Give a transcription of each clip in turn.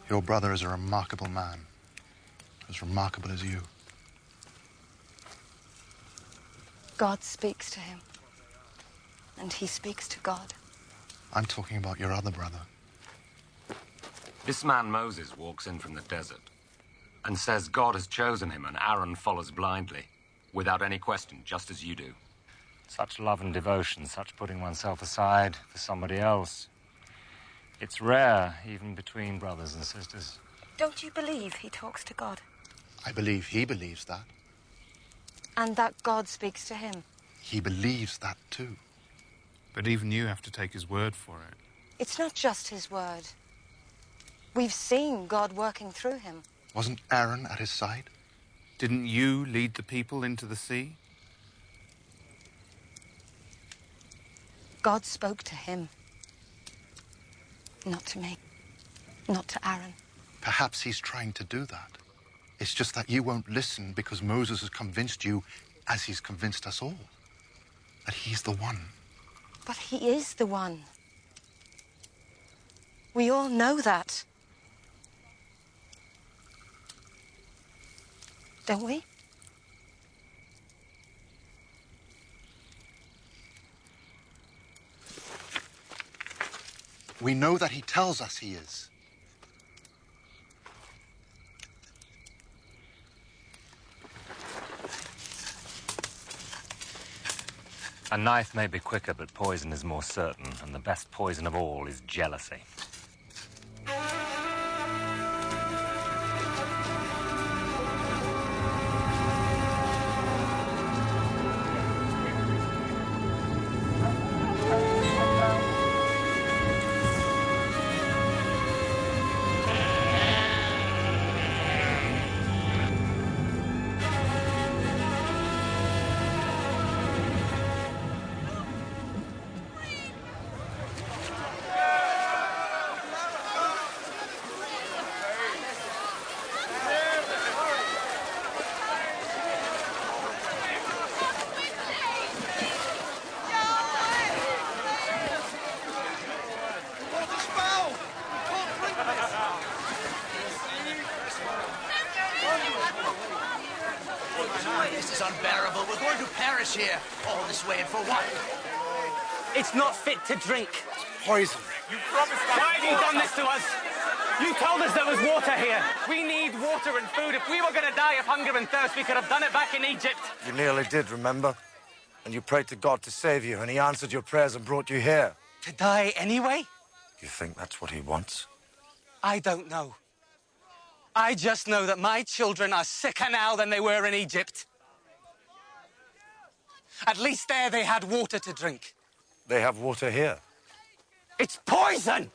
Your brother is a remarkable man. As remarkable as you. God speaks to him. And he speaks to God. I'm talking about your other brother. This man Moses walks in from the desert and says God has chosen him and Aaron follows blindly, without any question, just as you do. Such love and devotion, such putting oneself aside for somebody else. It's rare, even between brothers and sisters. Don't you believe he talks to God? I believe he believes that. And that God speaks to him? He believes that too. But even you have to take his word for it. It's not just his word. We've seen God working through him. Wasn't Aaron at his side? Didn't you lead the people into the sea? God spoke to him. Not to me. Not to Aaron. Perhaps he's trying to do that. It's just that you won't listen because Moses has convinced you, as he's convinced us all, that he's the one. But he is the one. We all know that. Don't we? We know that he tells us he is. A knife may be quicker, but poison is more certain, and the best poison of all is jealousy. This is unbearable. We're going to perish here. All this way, and for what? It's not fit to drink. Poison. You promised us. Why have you done this to us? You told us there was water here. We need water and food. If we were going to die of hunger and thirst, we could have done it back in Egypt. You nearly did, remember? And you prayed to God to save you, and he answered your prayers and brought you here. To die anyway? You think that's what he wants? I don't know. I just know that my children are sicker now than they were in Egypt. At least there they had water to drink. They have water here. It's poison!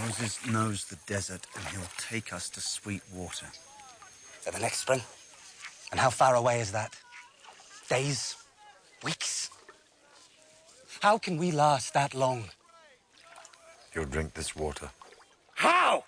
Moses knows the desert, and he'll take us to sweet water. For the next spring? And how far away is that? Days? Weeks? How can we last that long? You'll drink this water. How?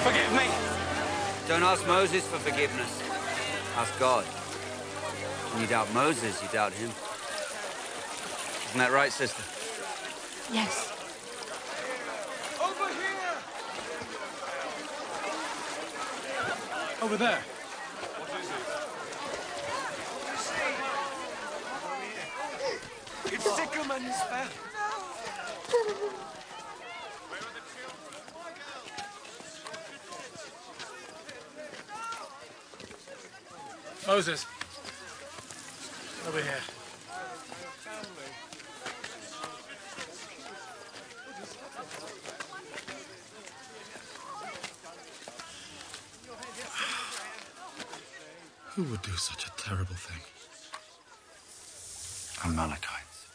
Forgive me. Don't ask Moses for forgiveness. Ask God. When you doubt Moses, you doubt him. Isn't that right, sister? Yes. Over here! Over there. It's Sycamores, Beth. Moses. Over here. Who would do such a terrible thing? Amalekites.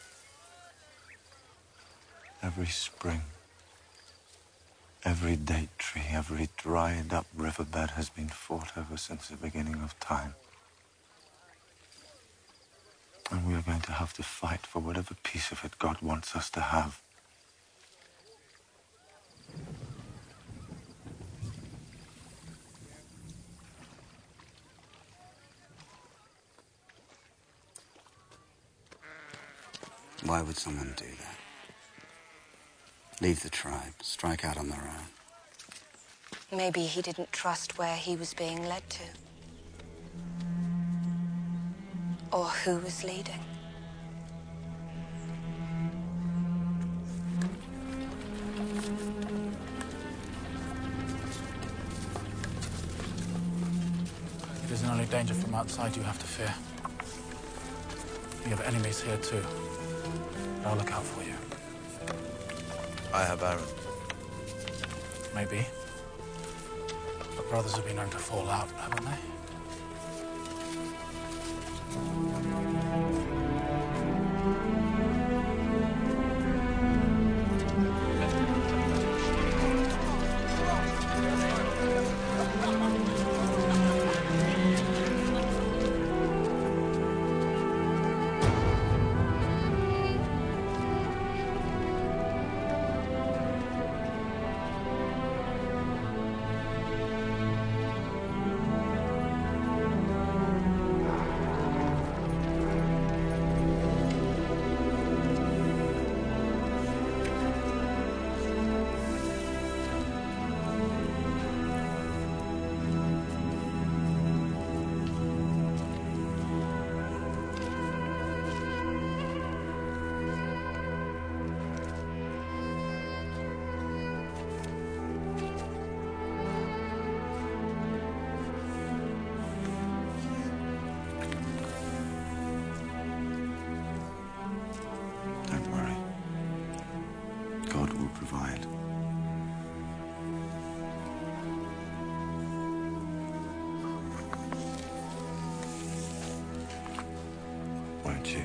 Every spring, every date tree, every dried up riverbed has been fought over since the beginning of time. And we are going to have to fight for whatever piece of it God wants us to have. Why would someone do that? Leave the tribe, strike out on their own. Maybe he didn't trust where he was being led to. Or who was leading. It isn't only danger from outside you have to fear. You have enemies here too. I'll look out for you. I have Aaron. Maybe. But brothers have been known to fall out, haven't they? Provide. Won't you?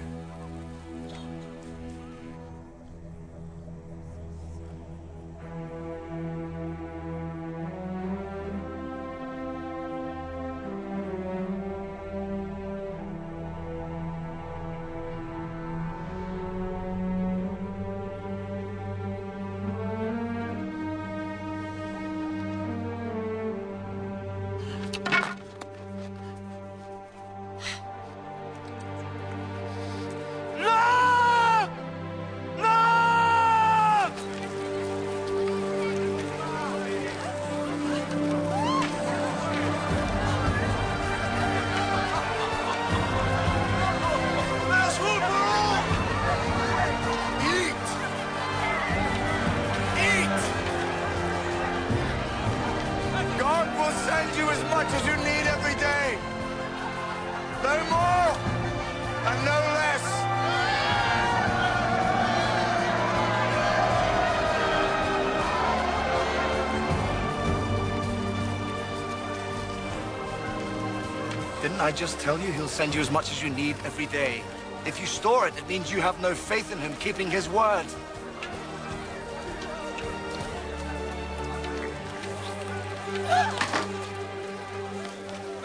Didn't I just tell you he'll send you as much as you need every day? If you store it, it means you have no faith in him keeping his word.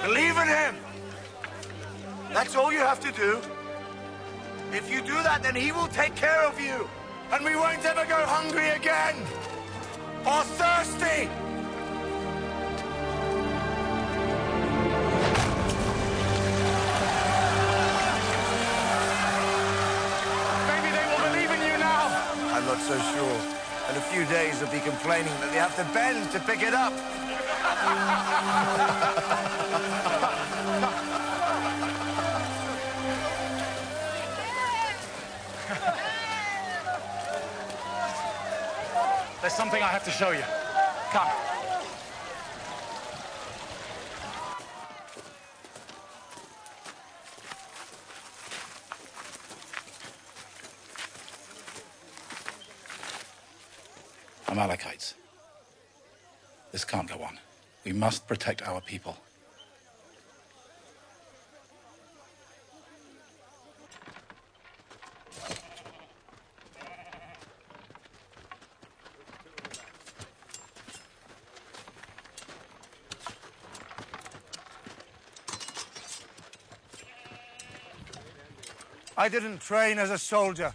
Believe in him! That's all you have to do. If you do that, then he will take care of you. And we won't ever go hungry again! Or thirsty! I'm not so sure. In a few days, they'll be complaining that they have to bend to pick it up. There's something I have to show you. Come. Amalekites. This can't go on. We must protect our people. I didn't train as a soldier.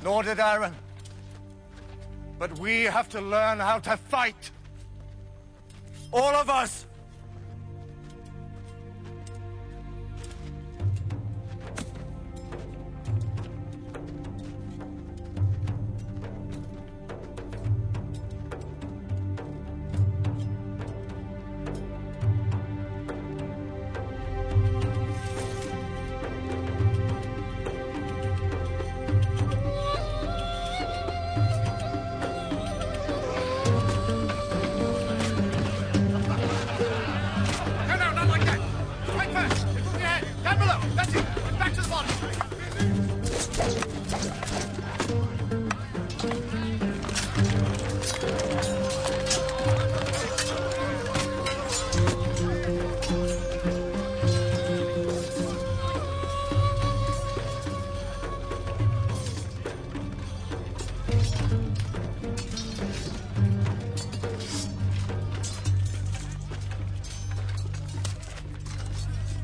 Nor did Aaron. But we have to learn how to fight. All of us.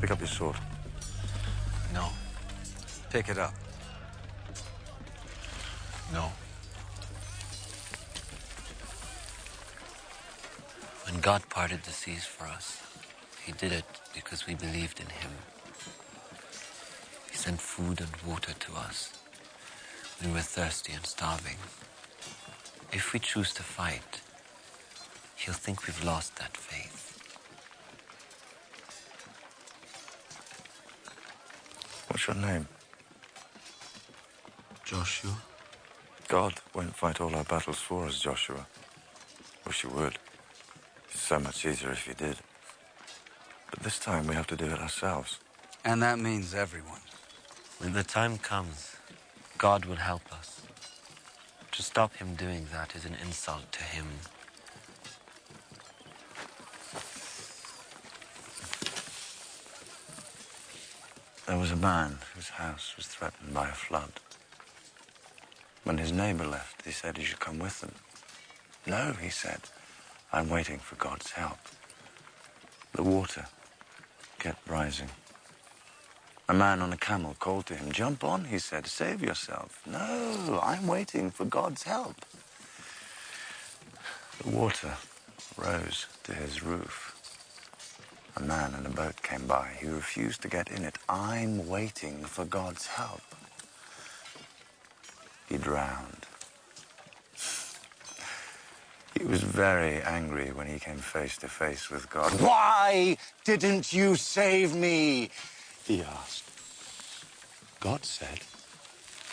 Pick up your sword. No. Pick it up. No. When God parted the seas for us, he did it because we believed in him. He sent food and water to us when we were thirsty and starving. If we choose to fight, he'll think we've lost that faith. What's your name? Joshua. God won't fight all our battles for us, Joshua. Wish he would. It's so much easier if he did. But this time we have to do it ourselves. And that means everyone. When the time comes, God will help us. To stop him doing that is an insult to him. There was a man whose house was threatened by a flood. When his neighbor left, he said he should come with them. No, he said, I'm waiting for God's help. The water kept rising. A man on a camel called to him. Jump on, he said, save yourself. No, I'm waiting for God's help. The water rose to his roof. A man in a boat came by. He refused to get in it. I'm waiting for God's help. He drowned. He was very angry when he came face to face with God. Why didn't you save me? He asked. God said,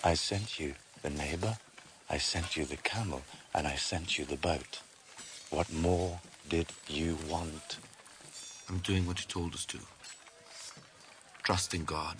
I sent you the neighbor, I sent you the camel, and I sent you the boat. What more did you want? I'm doing what you told us to. Trusting God.